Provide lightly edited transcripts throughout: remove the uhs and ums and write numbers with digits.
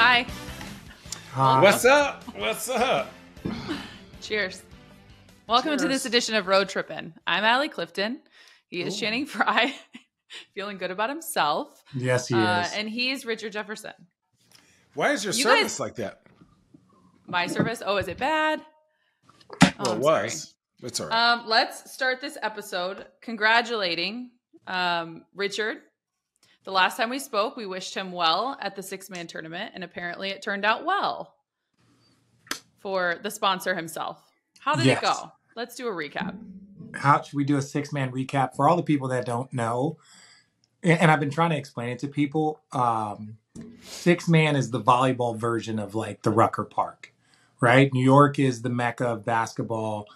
Hi. Hi. What's up? What's up? Cheers. Welcome to this edition of Road Trippin. I'm Allie Clifton. He is Channing Frye, feeling good about himself. Yes, he is. And he's Richard Jefferson. Why is your service like that? My service? Oh, is it bad? Well, it was. It's all right. Let's start this episode congratulating Richard. The last time we spoke, we wished him well at the 6-man tournament, and apparently it turned out well for the sponsor himself. How did it go? Let's do a recap. How should we do a 6-man recap for all the people that don't know? And I've been trying to explain it to people. 6-man is the volleyball version of like the Rucker Park, right? New York is the mecca of basketball.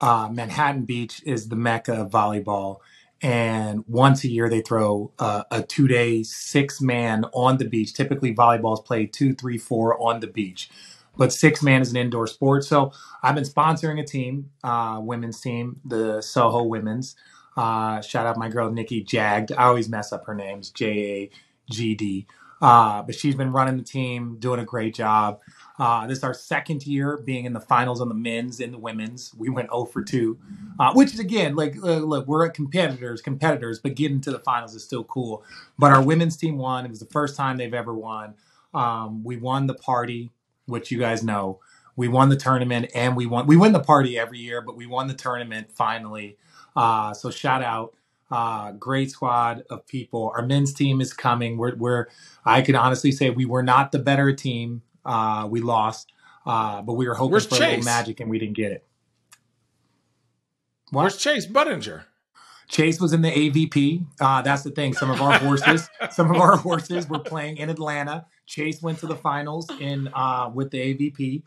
Manhattan Beach is the mecca of volleyball. And once a year, they throw a 2-day 6-man on the beach. Typically, volleyball is played 2, 3, 4 on the beach. But 6-man is an indoor sport. So I've been sponsoring a team, women's team, the Soho Women's. Shout out my girl, Nikki Jagd. I always mess up her names, Jagd. But she's been running the team, doing a great job. This is our second year being in the finals on the men's and the women's. We went 0 for 2, which is, again, look, we're competitors, but getting to the finals is still cool. But our women's team won. It was the first time they've ever won. We won the party, which you guys know. We won the tournament, and we win the party every year, but we won the tournament finally. So shout out. Great squad of people. Our men's team is coming. I can honestly say we were not the better team. We lost, but we were hoping for a little magic, and we didn't get it. What? Where's Chase Buttinger? Chase was in the AVP. That's the thing. Some of our horses were playing in Atlanta. Chase went to the finals with the AVP.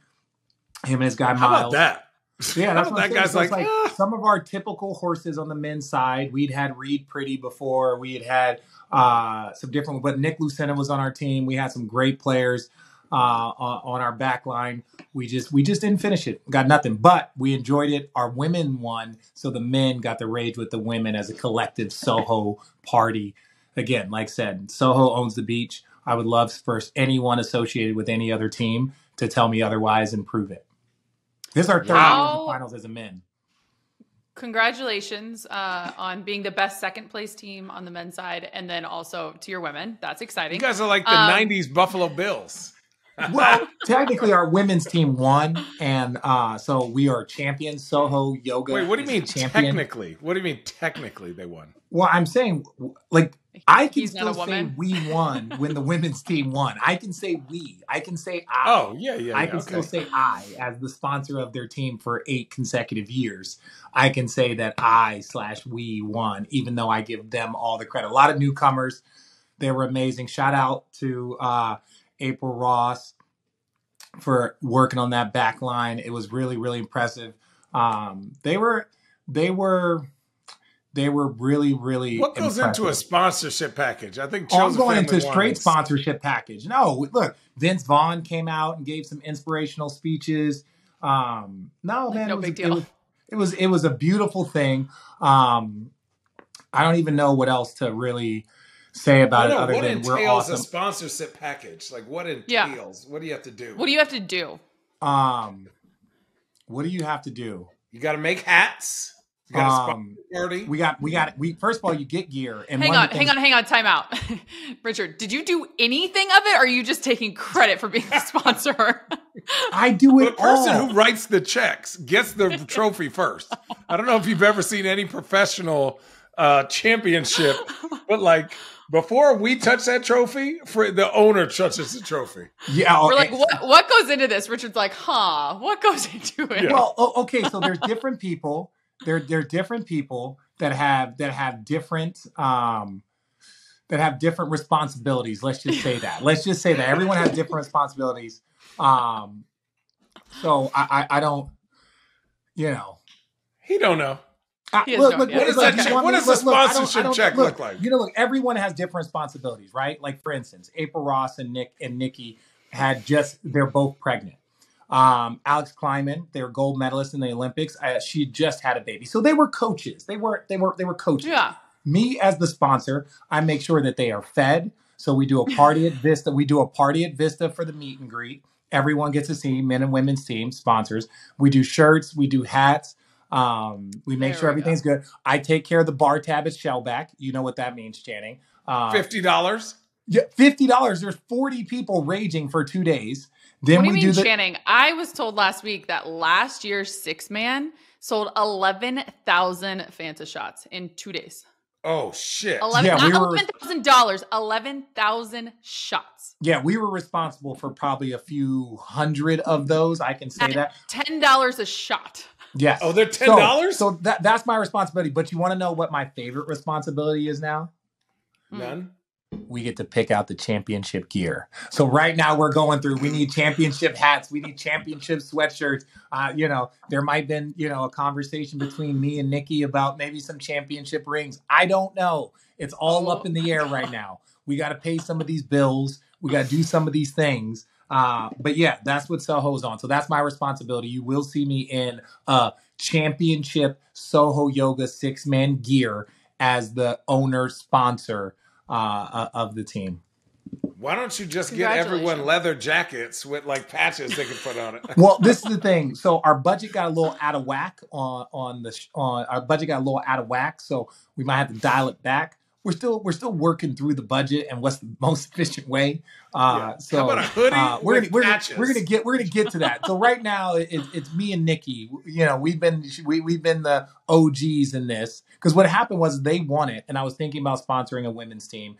Him and his guy Miles. How about that? Yeah, that's what that guy's like some of our typical horses on the men's side. We'd had Reed Pretty before. We had some different, but Nick Lucena was on our team. We had some great players on our back line. We just didn't finish it. Got nothing, but we enjoyed it. Our women won, so the men got to rage with the women as a collective Soho party. Again, like I said, Soho owns the beach. I would love for anyone associated with any other team to tell me otherwise and prove it. This is our third year in the finals as a men. Congratulations on being the best second place team on the men's side, and then also to your women. That's exciting. You guys are like the 90s Buffalo Bills. Well, technically our women's team won, and so we are champions. Soho Yoga. Wait, what do you mean champion. technically? What do you mean technically they won? Well, I'm saying, like, I can He's still say we won when the women's team won. I can say we. I can say I. Oh, yeah. I can still say I, as the sponsor of their team for 8 consecutive years. I can say that I/we won, even though I give them all the credit. A lot of newcomers. They were amazing. Shout out to April Ross for working on that back line. It was really, really impressive. They were really, really What goes impressive. into a sponsorship package? I think I'm going into a straight sponsorship package. No, look, Vince Vaughn came out and gave some inspirational speeches. No, big deal. It was a beautiful thing. I don't even know what else to really say about it other than we're awesome. What entails a sponsorship package? Like, what entails? Yeah. What do you have to do? What do you have to do? What do you have to do? You got to make hats. You got a sponsor party. We first of all, you get gear. And hang on. Time out. Richard, did you do anything of it, or are you just taking credit for being the sponsor? I do it all. The person who writes the checks gets the trophy first. I don't know if you've ever seen any professional championship, but like, before we touch that trophy, the owner touches the trophy. Yeah, we're like, what goes into this? Richard's like, what goes into it? Yeah. Well, okay, so there's different people. There are different people that have different responsibilities. Let's just say that. Everyone has different responsibilities. So I don't, He don't know. What does a sponsorship check look like? Everyone has different responsibilities, right? Like, for instance, April Ross and Nikki they're both pregnant. Alex Kleiman, they were gold medalists in the Olympics. She just had a baby. So they were coaches. They were coaches. Yeah. Me as the sponsor, I make sure that they are fed. So we do a party at Vista. We do a party at Vista for the meet and greet. Everyone gets to see men and women's team sponsors. We do shirts. We do hats. We make sure everything's good. I take care of the bar tab at Shellback. You know what that means, Channing. $50. Yeah, $50. There's 40 people raging for 2 days. Then what do you mean, Channing? I was told last week that last year's 6-man sold 11,000 Fanta shots in 2 days. Oh shit! $11,000, 11,000 shots. Yeah, we were responsible for probably a few hundred of those. I can say that. $10 a shot. Yes. Oh, they're $10. So that's my responsibility. But you want to know what my favorite responsibility is now? None. We get to pick out the championship gear. So right now we're going through, we need championship hats. We need championship sweatshirts. There might have been, a conversation between me and Nikki about maybe some championship rings. I don't know. It's all up in the air right now. We got to pay some of these bills. We got to do some of these things. But yeah, that's what Soho's on. So that's my responsibility. You will see me in championship Soho Yoga 6-man gear as the owner sponsor of the team. Why don't you just get everyone leather jackets with like patches they can put on it? Well, this is the thing. So our budget got a little out of whack our budget got a little out of whack. So we might have to dial it back. We're still working through the budget and what's the most efficient way. So how about a hoodie with patches? We're gonna get to that. So right now it's me and Nikki. We've been the OGs in this because what happened was they won it, and I was thinking about sponsoring a women's team.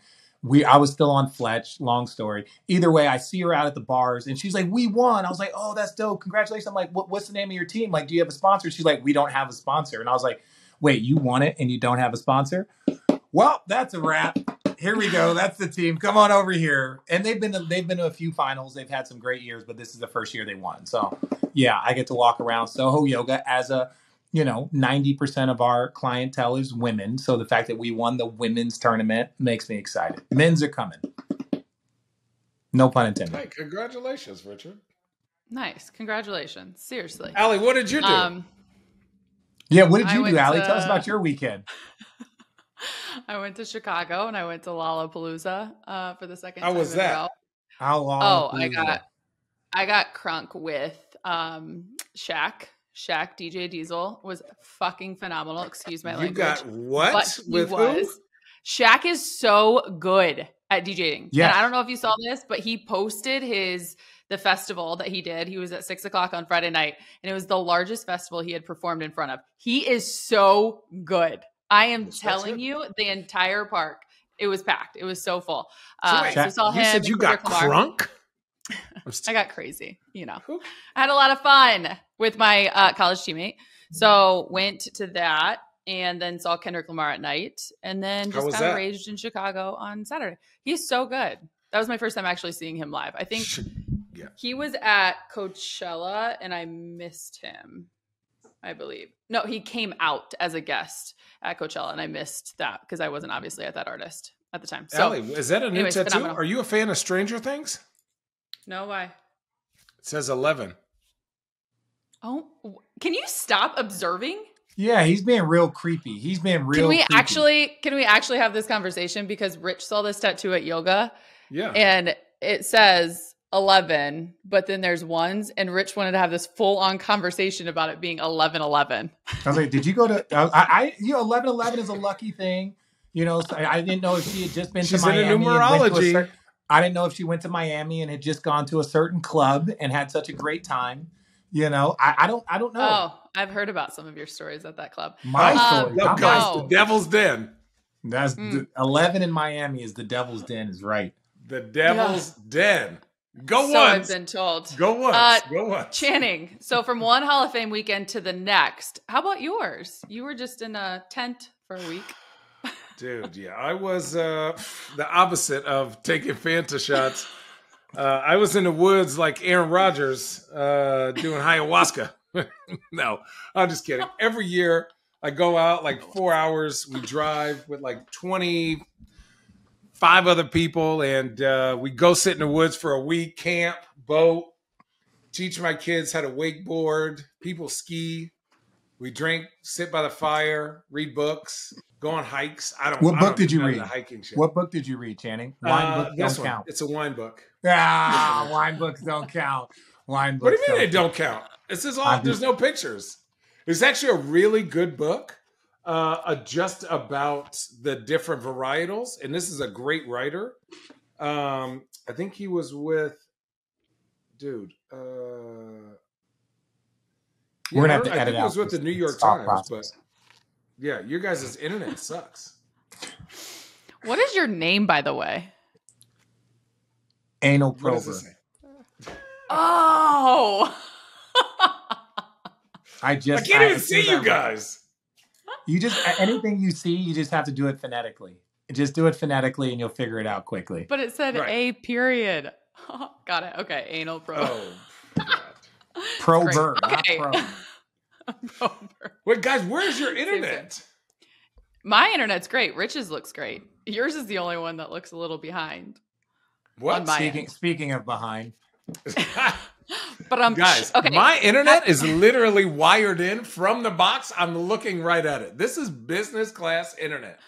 I was still on Fletch. Long story. Either way, I see her out at the bars, and she's like, "We won." I was like, "Oh, that's dope! Congratulations!" I'm like, "What's the name of your team? Like, do you have a sponsor?" She's like, "We don't have a sponsor." And I was like, "Wait, you won it and you don't have a sponsor?" Well, that's a wrap. Here we go. That's the team. Come on over here. And they've been to a few finals. They've had some great years, but this is the first year they won. So yeah, I get to walk around Soho Yoga as 90% of our clientele is women. So the fact that we won the women's tournament makes me excited. Men's are coming. No pun intended. Hey, congratulations, Richard. Nice. Congratulations. Seriously. Allie, what did you do? Yeah, what did you do, Allie? Tell us about your weekend. I went to Chicago and I went to Lollapalooza for the second time. How was that? How long? Oh, I got crunk with Shaq. Shaq DJ Diesel was fucking phenomenal. Excuse my language. You got what? With who? Shaq is so good at DJing. Yeah. And I don't know if you saw this, but he posted the festival that he did. He was at 6:00 on Friday night, and it was the largest festival he had performed in front of. He is so good. I am telling you, the entire park, it was packed. It was so full. So saw him. You said you got crunk? I got crazy. I had a lot of fun with my college teammate. So went to that and then saw Kendrick Lamar at night and then just kind of raged in Chicago on Saturday. He's so good. That was my first time actually seeing him live. I think he was at Coachella and I missed him, I believe. No, he came out as a guest at Coachella and I missed that because I wasn't obviously at that artist at the time. So, Allie, is that a new tattoo? Phenomenal. Are you a fan of Stranger Things? No, why? It says 11. Oh, can you stop observing? Yeah, he's being real creepy. He's being real creepy. Can we actually have this conversation? Because Rich saw this tattoo at yoga. Yeah. And it says 11, but then there's ones. And Rich wanted to have this full on conversation about it being 11-11. I was like, did you go to, 11-11 is a lucky thing. So I didn't know if she had just been to Miami. She's into numerology. I didn't know if she went to Miami and had just gone to a certain club and had such a great time. I don't know. Oh, I've heard about some of your stories at that club. My story. The Devil's Den. That's 11 in Miami is the Devil's Den is right. The Devil's Den. Go once. I've been told. Go once. Go once. Channing. So from one Hall of Fame weekend to the next, how about yours? You were just in a tent for a week. Dude, yeah, I was the opposite of taking Fanta shots. I was in the woods like Aaron Rodgers doing ayahuasca. No, I'm just kidding. Every year I go out like 4 hours. We drive with like 25 other people and we go sit in the woods for a week, camp, boat, teach my kids how to wakeboard, people ski. We drink, sit by the fire, read books, go on hikes. What book did you read? Hiking shit. What book did you read, Channing? Wine books this don't one. count. It's a wine book. Wine books don't count. Wine books. What do you mean they don't count? This is all. There's no pictures. It's actually a really good book, just about the different varietals. And this is a great writer. I think he was with, dude. We're gonna have to edit out. It was with the New York Times, but yeah, your guys' internet sucks. What is your name, by the way? Anal prober. Oh. I can't even see you guys. You just anything you see, you just have to do it phonetically. Just do it phonetically, and you'll figure it out quickly. But it said a period. Got it. Okay, anal probe. Oh, God. Prober, okay. not pro. Wait, guys, where's your internet? My internet's great. Rich's looks great. Yours is the only one that looks a little behind. What? Speaking of behind. But guys, okay. My internet is literally wired in from the box. I'm looking right at it. This is business class internet.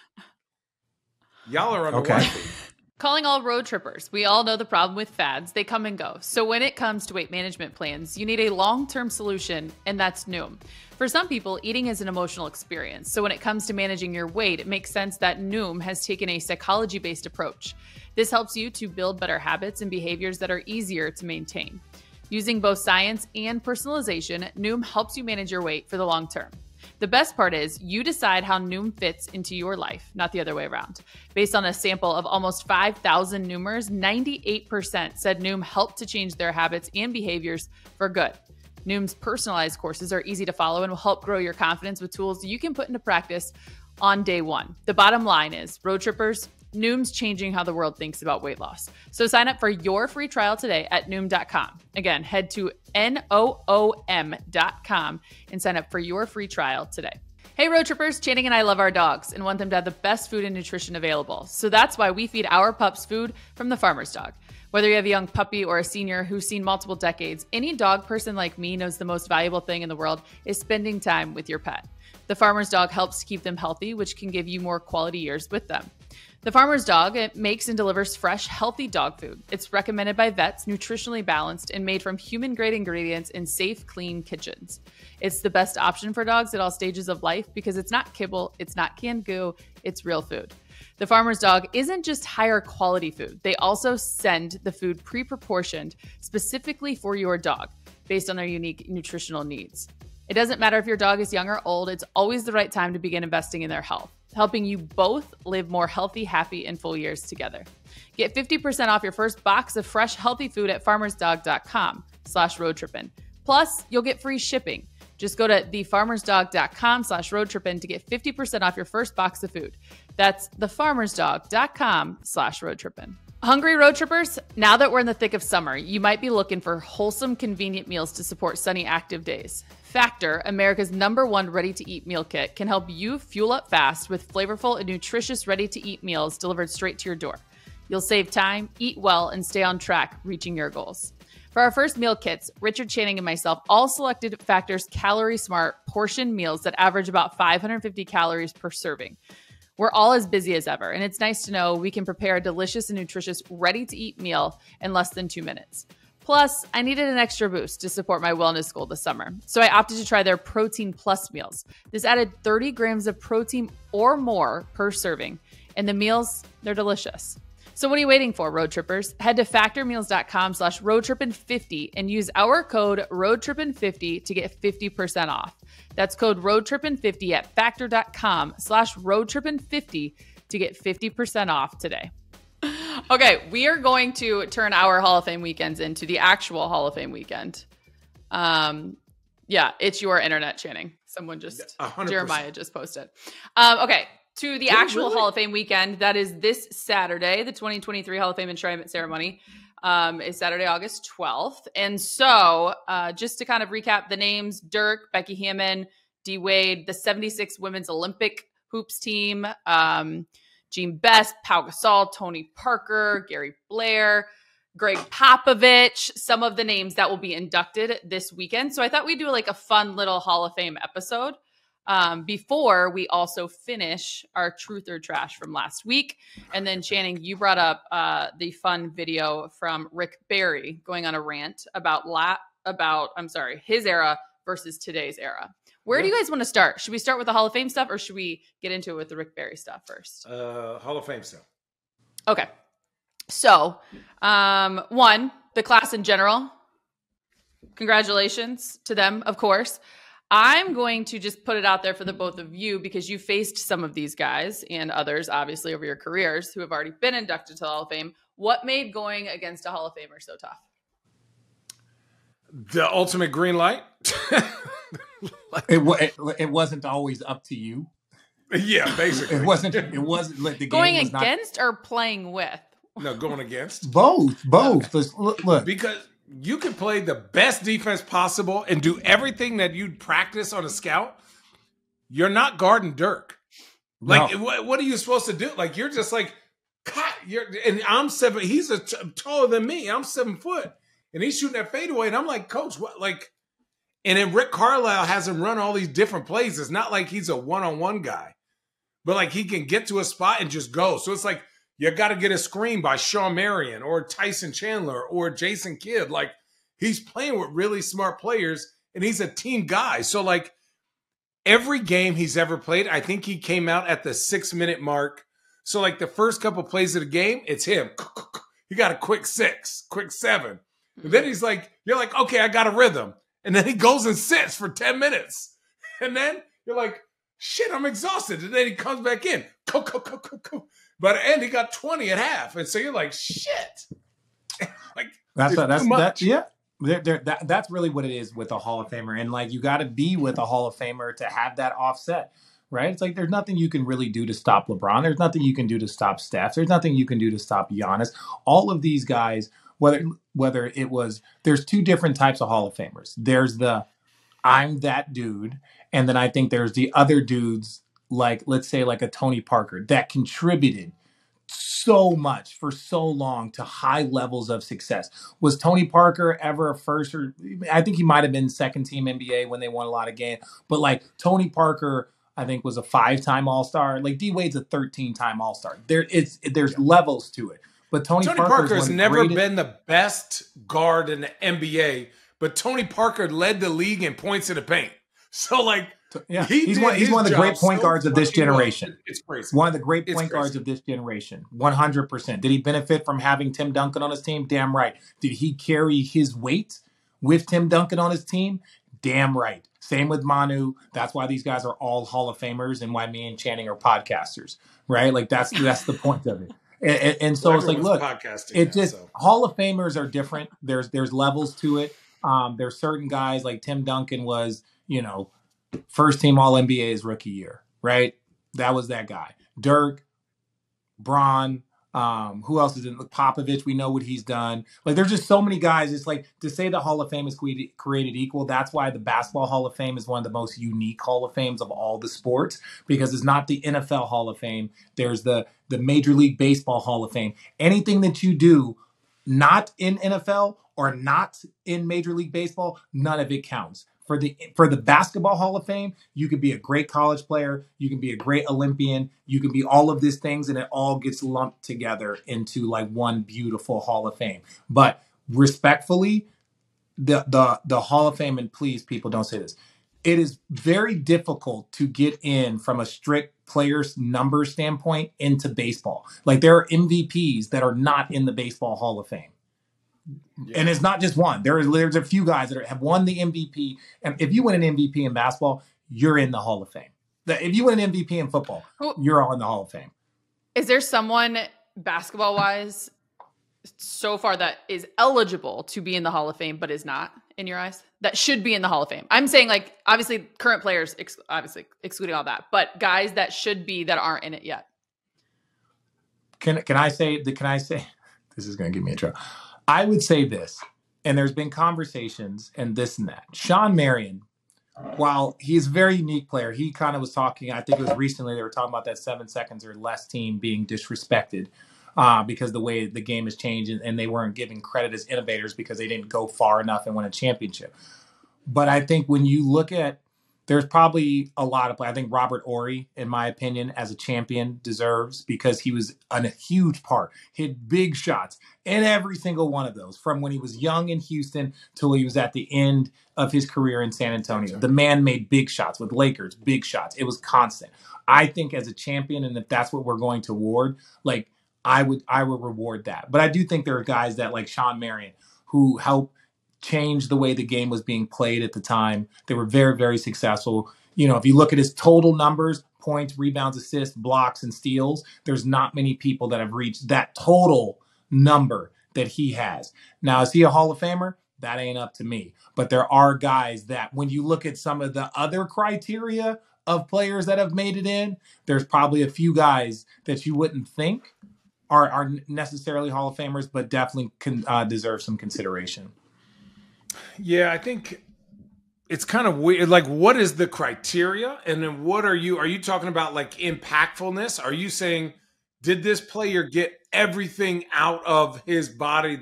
Y'all are on the Wi-Fi. Calling all road trippers. We all know the problem with fads. They come and go. So when it comes to weight management plans, you need a long-term solution, and that's Noom. For some people, eating is an emotional experience. So when it comes to managing your weight, it makes sense that Noom has taken a psychology-based approach. This helps you to build better habits and behaviors that are easier to maintain. Using both science and personalization, Noom helps you manage your weight for the long term. The best part is you decide how Noom fits into your life, not the other way around. Based on a sample of almost 5,000 Noomers, 98% said Noom helped to change their habits and behaviors for good. Noom's personalized courses are easy to follow and will help grow your confidence with tools you can put into practice on day one. The bottom line is, road trippers, Noom's changing how the world thinks about weight loss. So sign up for your free trial today at Noom.com. Again, head to Noom.com and sign up for your free trial today. Hey road trippers, Channing and I love our dogs and want them to have the best food and nutrition available. So that's why we feed our pups food from the Farmer's Dog. Whether you have a young puppy or a senior who's seen multiple decades, any dog person like me knows the most valuable thing in the world is spending time with your pet. The Farmer's Dog helps keep them healthy, which can give you more quality years with them. The Farmer's Dog, it makes and delivers fresh, healthy dog food. It's recommended by vets, nutritionally balanced, and made from human-grade ingredients in safe, clean kitchens. It's the best option for dogs at all stages of life because it's not kibble, it's not canned goo, it's real food. The Farmer's Dog isn't just higher quality food. They also send the food pre-proportioned specifically for your dog based on their unique nutritional needs. It doesn't matter if your dog is young or old, it's always the right time to begin investing in their health, helping you both live more healthy, happy, and full years together. Get 50% off your first box of fresh, healthy food at farmersdog.com/roadtrippin. Plus, you'll get free shipping. Just go to thefarmersdog.com/roadtrippin to get 50% off your first box of food. That's thefarmersdog.com/roadtrippin. Hungry road trippers? Now that we're in the thick of summer, you might be looking for wholesome, convenient meals to support sunny, active days. Factor, America's #1 ready-to-eat meal kit, can help you fuel up fast with flavorful and nutritious ready-to-eat meals delivered straight to your door. You'll save time, eat well, and stay on track reaching your goals. For our first meal kits, Richard, Channing, and myself all selected Factor's Calorie Smart portion meals that average about 550 calories per serving. We're all as busy as ever, and it's nice to know we can prepare a delicious and nutritious ready-to-eat meal in less than 2 minutes. Plus, I needed an extra boost to support my wellness goal this summer, so I opted to try their Protein Plus meals. This added 30 grams of protein or more per serving, and the meals, they're delicious. So what are you waiting for, road trippers? Head to factormeals.com/roadtrippin50 and use our code roadtrippin50 to get 50% off. That's code roadtrippin50 at factor.com/roadtrippin50 to get 50% off today. Okay, we are going to turn our Hall of Fame weekends into the actual Hall of Fame weekend. Yeah, it's your internet, Channing. Someone just, 100%. Jeremiah just posted. Okay, to the actual Hall of Fame weekend. That is this Saturday, the 2023 Hall of Fame enshrinement ceremony is Saturday, August 12th. And so just to kind of recap the names, Dirk, Becky Hammond, D. Wade, the 76 women's Olympic hoops team, Jean Best, Pau Gasol, Tony Parker, Gary Blair, Greg Popovich, some of the names that will be inducted this weekend. So I thought we'd do like a fun little Hall of Fame episode. before we also finish our truth or trash from last week. And then Channing, you brought up the fun video from Rick Barry going on a rant about his era versus today's era. Where do you guys want to start? Should we start with the Hall of Fame stuff, or should we get into it with the Rick Barry stuff first? Hall of Fame stuff. Okay. So, one, the class in general. Congratulations to them, of course. I'm going to just put it out there for the both of you, because you faced some of these guys and others, obviously, over your careers who have already been inducted to the Hall of Fame. What made going against a Hall of Famer so tough? The ultimate green light. It wasn't always up to you. Yeah, basically. It wasn't like the going game was against or playing with? No, going against. Both. Okay. Look. Because you can play the best defense possible and do everything that you'd practice on a scout. You're not guarding Dirk. Like, no. What are you supposed to do? Like, you're just like, and I'm 7. He's taller than me. I'm 7 foot. And he's shooting that fadeaway. And I'm like, Coach, what? Like, and then Rick Carlisle has him run all these different plays. It's not like he's a one-on-one guy, but like he can get to a spot and just go. So it's like, you got to get a screen by Shawn Marion or Tyson Chandler or Jason Kidd. Like, he's playing with really smart players, and he's a team guy. So, like, every game he's ever played, I think he came out at the 6-minute mark. So, like, the first couple plays of the game, it's him. He got a quick 6, quick 7. And then he's like, you're like, okay, I got a rhythm. And then he goes and sits for 10 minutes. And then you're like, shit, I'm exhausted. And then he comes back in. By the end, he got 20 at half. And so you're like, shit. Like, that's really what it is with a Hall of Famer. And like, you got to be with a Hall of Famer to have that offset, right? It's like, there's nothing you can really do to stop LeBron. There's nothing you can do to stop Steph. There's nothing you can do to stop Giannis. All of these guys, whether it was, there's two different types of Hall of Famers. There's the, I'm that dude. And then I think there's the other dudes, like, let's say like a Tony Parker, that contributed so much for so long to high levels of success. Was Tony Parker ever a first, or I think he might have been second team NBA when they won a lot of games, but like Tony Parker, I think, was a 5-time All-Star. Like D Wade's a 13-time All-Star. There's levels to it. But Tony Parker has never been the best guard in the NBA, but Tony Parker led the league in points in the paint. So, like, yeah, he's one of the great point guards of this generation. It's crazy. One of the great point guards of this generation. 100%. Did he benefit from having Tim Duncan on his team? Damn right. Did he carry his weight with Tim Duncan on his team? Damn right. Same with Manu. That's why these guys are all Hall of Famers, and why me and Channing are podcasters, right? Like, that's the point of it. And so it's like, look, Hall of Famers are different. There's levels to it. There's certain guys, like Tim Duncan was, first team All NBA his rookie year, right? That was that guy. Dirk, Bron, who else is in Popovich? We know what he's done. Like, there's just so many guys. It's like, to say the Hall of Fame is created equal. That's why the Basketball Hall of Fame is one of the most unique Hall of Fames of all the sports, because it's not the NFL Hall of Fame. There's the Major League Baseball Hall of Fame. Anything that you do not in NFL or not in Major League Baseball, none of it counts. For the Basketball Hall of Fame, you can be a great college player, you can be a great Olympian, you can be all of these things, and it all gets lumped together into like one beautiful Hall of Fame. But respectfully, the Hall of Fame, and please, people, don't say this, it is very difficult to get in from a strict players number standpoint into baseball. Like, there are MVPs that are not in the Baseball Hall of Fame. Yeah. And it's not just one. There's a few guys that have won the MVP. And if you win an MVP in basketball, you're in the Hall of Fame. If you win an MVP in football, you're all in the Hall of Fame. Is there someone, basketball-wise, so far that is eligible to be in the Hall of Fame but is not, in your eyes? That should be in the Hall of Fame? I'm saying, like, obviously current players, obviously excluding all that, but guys that should be that aren't in it yet. Can I say, this is going to give me a trouble. I would say this, and there's been conversations and this and that. Shawn Marion, while he's a very unique player, he kind of was talking, I think it was recently, they were talking about that 7 seconds or less team being disrespected because the way the game has changed, and they weren't giving credit as innovators because they didn't go far enough and win a championship. But I think when you look at there's probably a lot of play. I think Robert Ory, in my opinion, as a champion, deserves, because he was a huge part. Hit big shots in every single one of those, from when he was young in Houston till he was at the end of his career in San Antonio. The man made big shots with Lakers, big shots. It was constant. I think as a champion, and if that's what we're going to award, like I would reward that. But I do think there are guys that, like Sean Marion, who helped change the way the game was being played at the time. They were very, very successful. You know, if you look at his total numbers, points, rebounds, assists, blocks, and steals, there's not many people that have reached that total number that he has. Now, is he a Hall of Famer? That ain't up to me. But there are guys that, when you look at some of the other criteria of players that have made it in, there's probably a few guys that you wouldn't think are necessarily Hall of Famers, but definitely can deserve some consideration. Yeah, I think it's kind of weird. Like, what is the criteria? And then what are you talking about, like impactfulness? Are you saying, did this player get everything out of his body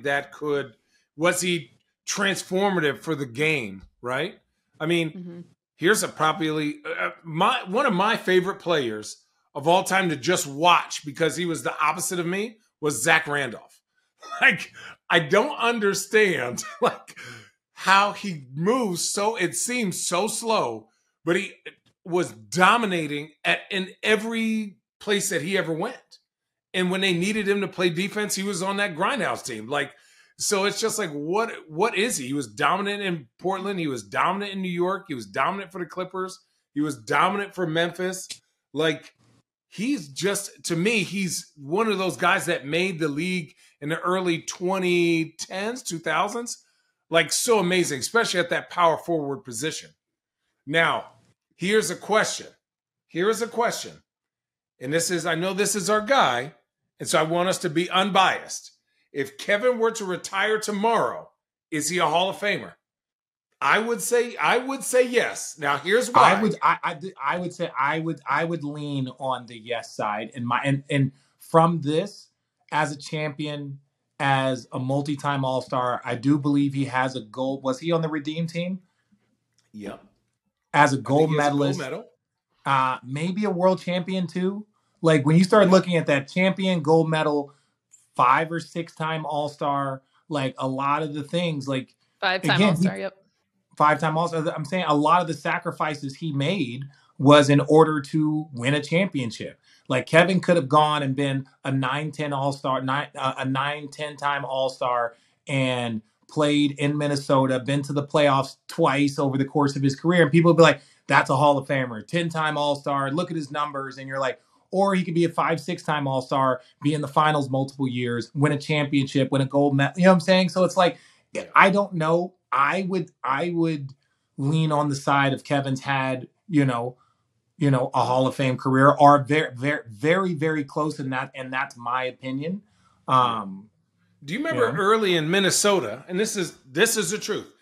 was he transformative for the game? Right. I mean, here's a probably one of my favorite players of all time to just watch, because he was the opposite of me, was Zach Randolph. Like, I don't understand, like, how he moves it seems so slow, but he was dominating in every place that he ever went. And when they needed him to play defense, he was on that grindhouse team. Like, so it's just like, what is he? He was dominant in Portland. He was dominant in New York. He was dominant for the Clippers. He was dominant for Memphis. Like, he's just, to me, he's one of those guys that made the league in the early 2010s, 2000s. Like, so amazing, especially at that power forward position. Now, here's a question. And I know this is our guy, and so I want us to be unbiased. If Kevin were to retire tomorrow, is he a Hall of Famer? I would say yes. Now, here's why. I would lean on the yes side. And from this, as a champion, as a multi-time All-Star, I do believe he has a gold. Was he on the Redeem team? Yep. As a gold medalist, maybe a world champion too. Like, when you start looking at that champion, gold medal, 5 or 6 time All-Star, like a lot of the things, like 5-time All-Star. Yep. 5-time All-Star. I'm saying a lot of the sacrifices he made was in order to win a championship. Like, Kevin could have gone and been a 9-10 All-Star, a 9-10 time All-Star, and played in Minnesota, been to the playoffs twice over the course of his career. And people would be like, that's a Hall of Famer, 10-time All-Star. Look at his numbers. And you're like, or he could be a 5-6 time All-Star, be in the finals multiple years, win a championship, win a gold medal. You know what I'm saying? So it's like, I don't know. I would lean on the side of Kevin's had, a Hall of Fame career, or very, very, very, very close in that, and that's my opinion. Do you remember early in Minnesota, and this is the truth,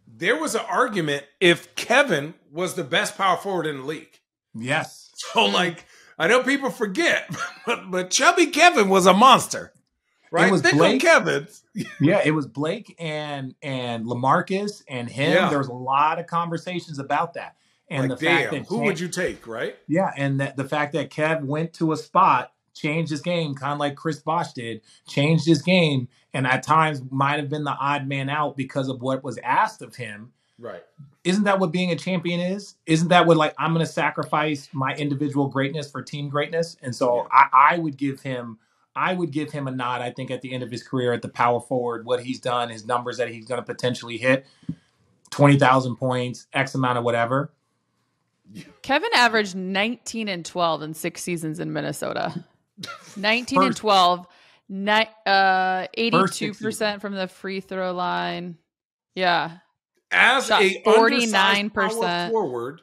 there was an argument if Kevin was the best power forward in the league. Yes. So, like, I know people forget, but Chubby Kevin was a monster, right? It was Think Blake, of Kevin. Yeah, it was Blake and LaMarcus and him. Yeah. There was a lot of conversations about that. And like, the fact that who would you take, right? Yeah, and the fact that Kev went to a spot, changed his game, kind of like Chris Bosh did, changed his game, and at times might have been the odd man out because of what was asked of him. Right. Isn't that what being a champion is? Isn't that what, like, I'm going to sacrifice my individual greatness for team greatness? And so I would give him a nod, I think, at the end of his career at the power forward, what he's done, his numbers that he's going to potentially hit, 20,000 points, X amount of whatever. Kevin averaged 19 and 12 in 6 seasons in Minnesota. 19 and 12, 82% from the free throw line. Yeah. As shot a 49% power forward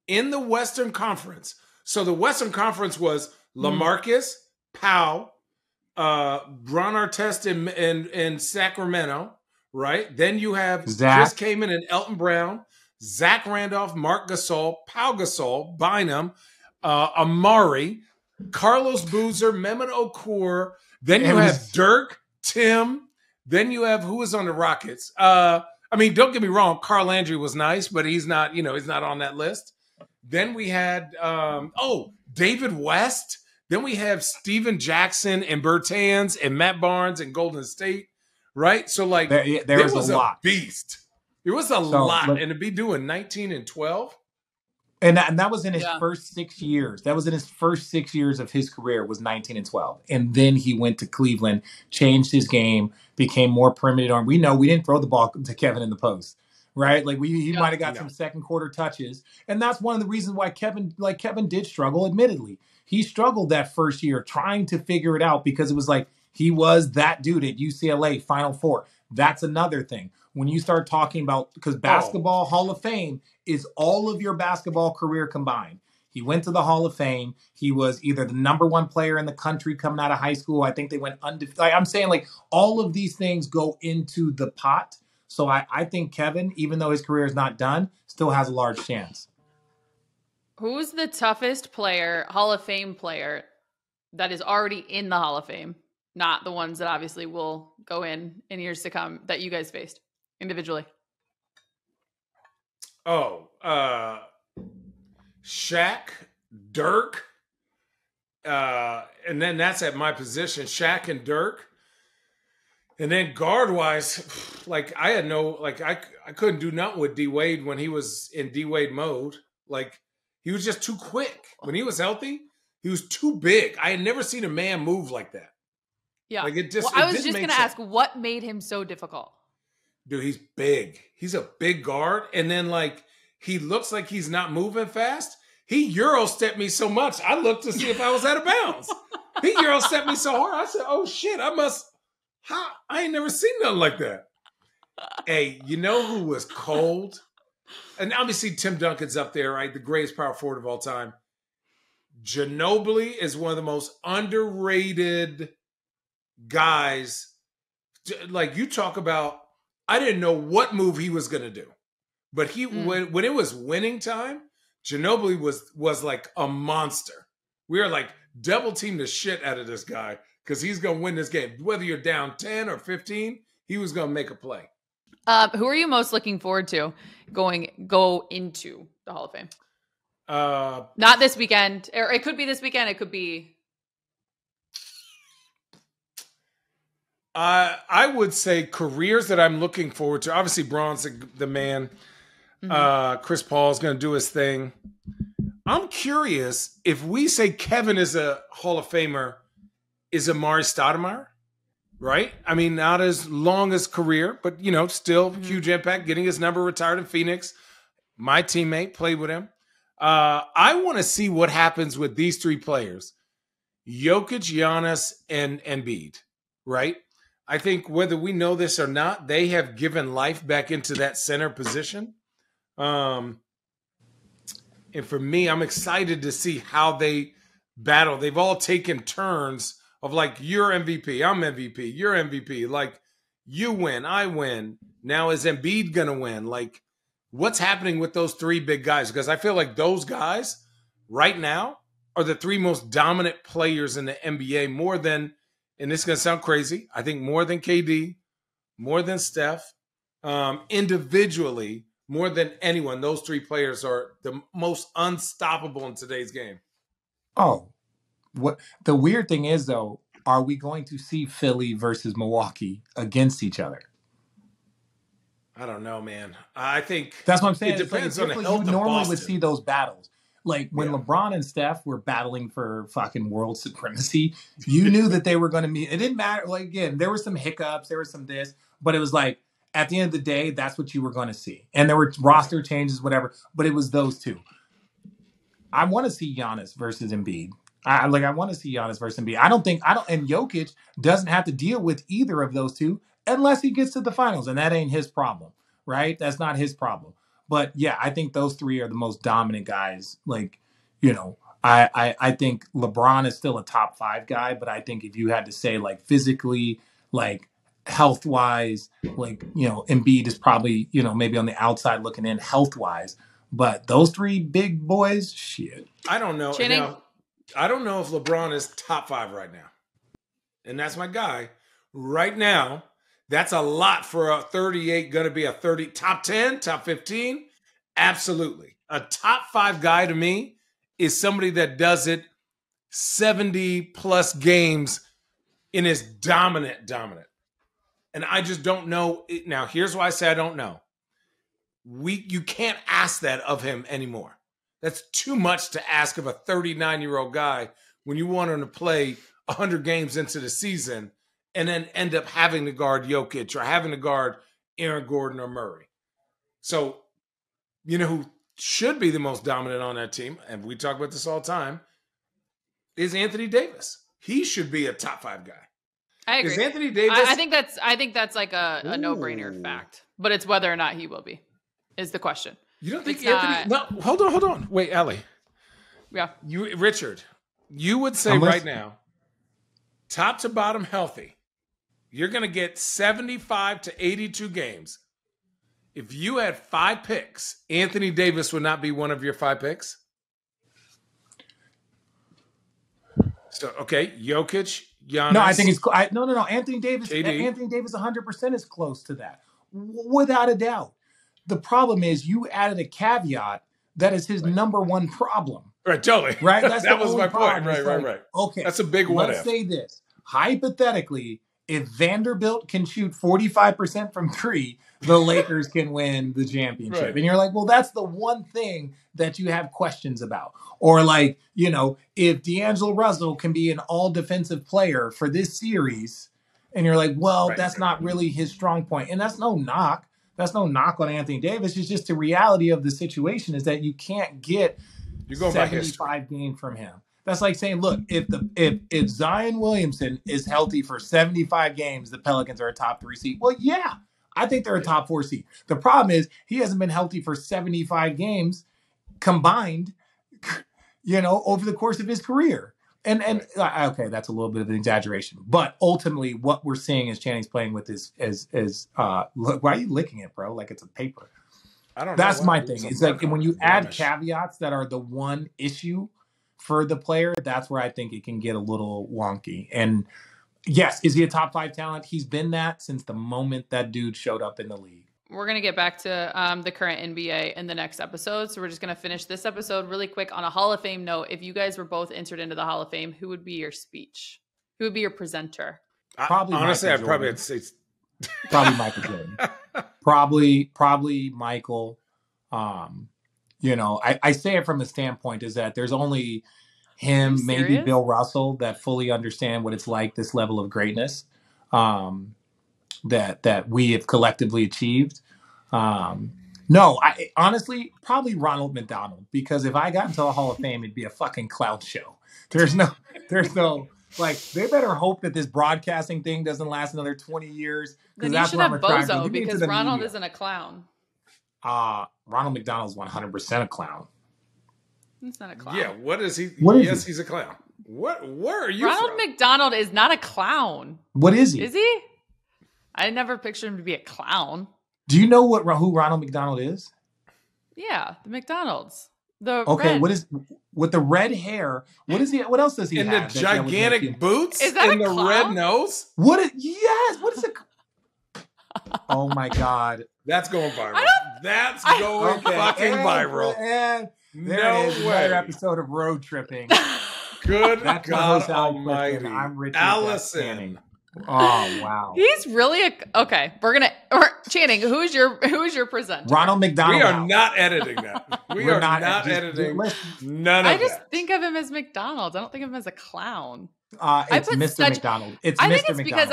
in the Western Conference. So the Western Conference was LaMarcus, Powell, Ron Artest in Sacramento, right? Then you have Chris Kaman and Elton Brown, Zach Randolph, Mark Gasol, Pau Gasol, Bynum, Amari, Carlos Boozer, Mehmet Okur. Then you have Dirk, Tim. Then you have, who is on the Rockets? I mean, don't get me wrong. Carl Landry was nice, but he's not, he's not on that list. Then we had, David West. Then we have Steven Jackson and Bertans and Matt Barnes and Golden State, right? So, like, there was a lot. Beast. There was a lot. And to be doing 19 and 12. And that was in his first 6 years. That was in his first 6 years of his career, was 19 and 12. And then he went to Cleveland, changed his game, became more perimeter. We know we didn't throw the ball to Kevin in the post, right? Like he might have got some second quarter touches. And that's one of the reasons why Kevin did struggle, admittedly. He struggled that first year trying to figure it out because it was like he was that dude at UCLA, Final Four. That's another thing. When you start talking about, because basketball Hall of Fame is all of your basketball career combined. He went to the Hall of Fame. He was either the number one player in the country coming out of high school. I think they went undefeated. Like, I'm saying, like, all of these things go into the pot. So I think Kevin, even though his career is not done, still has a large chance. Who's the toughest player, Hall of Fame player, that is already in the Hall of Fame? Not the ones that obviously will go in years to come that you guys faced individually. Shaq, Dirk, and then that's at my position, Shaq and Dirk. And then guard-wise, like, I couldn't do nothing with D-Wade when he was in D-Wade mode. Like, he was just too quick. When he was healthy, he was too big. I had never seen a man move like that. Yeah. Like, it just. Well, I was just going to ask, what made him so difficult? Dude, he's big. He's a big guard. And then, like, he looks like he's not moving fast. He Euro-stepped me so much, I looked to see if I was out of bounds. He Euro-stepped me so hard, I said, oh, shit, I ain't never seen nothing like that. Hey, you know who was cold? And obviously Tim Duncan's up there, right? The greatest power forward of all time. Ginobili is one of the most underrated guys. Like, you talk about, I didn't know what move he was going to do. But when it was winning time, Ginobili was like a monster. We were like double team the shit out of this guy because he's going to win this game. Whether you're down 10 or 15, he was going to make a play. Who are you most looking forward to go into the Hall of Fame? Not this weekend, or it could be this weekend. It could be. I would say careers that I'm looking forward to. Obviously, Braun's the man. Chris Paul's going to do his thing. I'm curious if we say Kevin is a Hall of Famer, is Amari Stoudemire, right? I mean, not as long as career, but, still huge impact, getting his number retired in Phoenix. My teammate played with him. I want to see what happens with these three players, Jokic, Giannis, and Embiid, right? I think whether we know this or not, they have given life back into that center position. And for me, I'm excited to see how they battle. They've all taken turns of like, you're MVP, I'm MVP, you're MVP. Like, you win, I win. Now is Embiid going to win? Like, what's happening with those three big guys? Because I feel like those guys right now are the three most dominant players in the NBA more than, and this is going to sound crazy, I think more than KD, more than Steph, individually, more than anyone. Those three players are the most unstoppable in today's game. Oh, what the weird thing is, though, are we going to see Philly versus Milwaukee against each other? I don't know, man. I think that's what I'm saying. It depends on the health of you normally Boston. Would see those battles. Like when LeBron and Steph were battling for fucking world supremacy, you knew that they were going to meet. It didn't matter. Like, again, there were some hiccups, there was some this, but it was like, at the end of the day, that's what you were going to see. And there were roster changes, whatever, but it was those two. I want to see Giannis versus Embiid. I want to see Giannis versus Embiid. And Jokic doesn't have to deal with either of those two unless he gets to the finals. And that ain't his problem, right? That's not his problem. But yeah, I think those three are the most dominant guys. Like, I think LeBron is still a top 5 guy, but I think if you had to say like physically, like health wise, like, Embiid is probably, maybe on the outside looking in health wise, but those three big boys, shit. I don't know. I don't know if LeBron is top 5 right now. And that's my guy. Right now, That's a lot for a 38, going to be a 30, top 10, top 15. Absolutely. A top 5 guy to me is somebody that does it 70 plus games and is dominant. And I just don't know. Now, here's why I say I don't know. You can't ask that of him anymore. That's too much to ask of a 39-year-old guy when you want him to play 100 games into the season and then end up having to guard Jokic or having to guard Aaron Gordon or Murray. So, you know who should be the most dominant on that team, and we talk about this all the time, is Anthony Davis. He should be a top 5 guy. I agree. Is Anthony Davis? I think that's like a no-brainer fact, but it's whether or not he will be is the question. You don't think Anthony? No, hold on. Wait, Allie. Yeah. Richard, you would say right now, top to bottom healthy, you're going to get 75 to 82 games. If you had 5 picks, Anthony Davis would not be one of your 5 picks? So, okay, Jokic, Giannis. No, I think it's no. Anthony Davis. KD. Anthony Davis, 100% is close to that, without a doubt. The problem is you added a caveat that is his number one problem. Right, totally. Right, that was my point. Right. Okay, that's a big what if. Let's say this hypothetically: if Vanderbilt can shoot 45% from 3, the Lakers can win the championship. Right. And you're like, well, that's the one thing that you have questions about. Or like, you know, if D'Angelo Russell can be an all-defensive player for this series, and you're like, well, that's not really his strong point. And that's no knock. That's no knock on Anthony Davis. It's just the reality of the situation is that you can't get 75 games from him. That's like saying, look, if Zion Williamson is healthy for 75 games, the Pelicans are a top 3 seed. Well, yeah, I think they're a top 4 seed. The problem is he hasn't been healthy for 75 games combined, you know, over the course of his career. And okay, that's a little bit of an exaggeration, but ultimately, what we're seeing is Channing's playing with look, why are you licking it, bro? Like it's a paper. I don't know. That's my thing. It's like when you add caveats that are the one issue for the player, that's where I think it can get a little wonky. And yes, is he a top 5 talent? He's been that since the moment that dude showed up in the league. We're going to get back to the current NBA in the next episode. So we're just going to finish this episode really quick on a Hall of Fame note. If you guys were both entered into the Hall of Fame, who would be your speech? Who would be your presenter? Honestly, I'd probably have to say probably Michael Jordan. Probably Michael. You know, I say it from a standpoint is that there's only him, maybe Bill Russell, that fully understand what it's like, this level of greatness that we have collectively achieved. No, I honestly probably Ronald McDonald, because if I got into the Hall of Fame, it'd be a fucking clown show. There's no like they better hope that this broadcasting thing doesn't last another 20 years. Then you should have Bozo because Ronald isn't a clown. Ronald McDonald's 100% a clown. He's not a clown. Yeah, what is he? Yes, he's a clown. Where are you Ronald from? McDonald is not a clown. What is he? Is he? I never pictured him to be a clown. Do you know who Ronald McDonald is? Yeah, the McDonald's. With the red hair? What is he? What else does he have? In the gigantic boots? Is that in the clown? red nose? Yes. What is it? Oh my God. That's going viral. That's going fucking viral. And there it is. Another episode of Road Tripping. Good That's God Almighty. Almighty. I'm Richard Allison. Oh wow. He's really okay. Channing. Who's your presenter? Ronald McDonald. We are not editing that. We are not editing none of that. I just think of him as McDonald's. I don't think of him as a clown. It's Mr. McDonald. I think it's because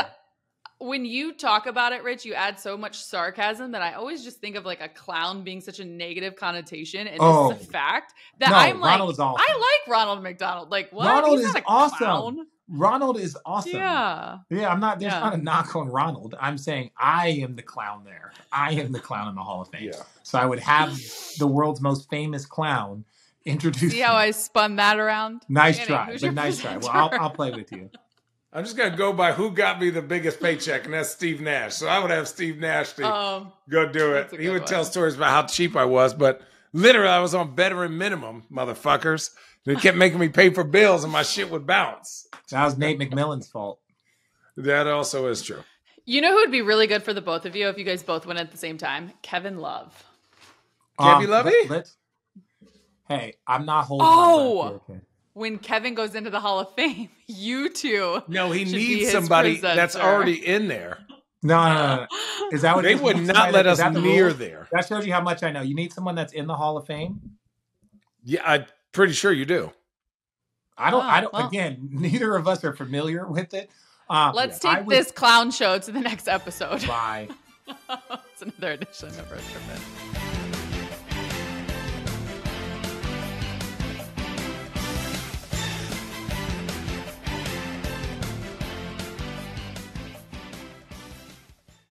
when you talk about it, Rich, you add so much sarcasm that I always just think of like a clown being such a negative connotation. And this is a fact that I'm like, Ronald is awesome. I like Ronald McDonald. Like, what? Ronald He's is not a awesome. clown. Ronald is awesome. Yeah. I'm not, there's not a knock on Ronald. I'm saying I am the clown there. I am the clown in the Hall of Fame. Yeah. So I would have the world's most famous clown introduce. See how I spun that around? Nice try. Well, I'll play with you. I'm just going to go by who got me the biggest paycheck, and that's Steve Nash. So I would have Steve Nash to go do it. He would tell stories about how cheap I was, but literally I was on veteran minimum, motherfuckers. They kept making me pay for bills, and my shit would bounce. That was Nate McMillan's fault. That also is true. You know who would be really good for the both of you if you guys both went at the same time? Kevin Love. Kevin Lovey? Hey, I'm not holding my breath here, okay? When Kevin goes into the Hall of Fame, you two. No, he needs somebody that's already in there. No. Is that what they would not let us near there? That shows you how much I know. You need someone that's in the Hall of Fame? Yeah, I'm pretty sure you do. I don't. Well, again, neither of us are familiar with it. Let's take this clown show to the next episode. Bye. It's another edition of Road Trippin.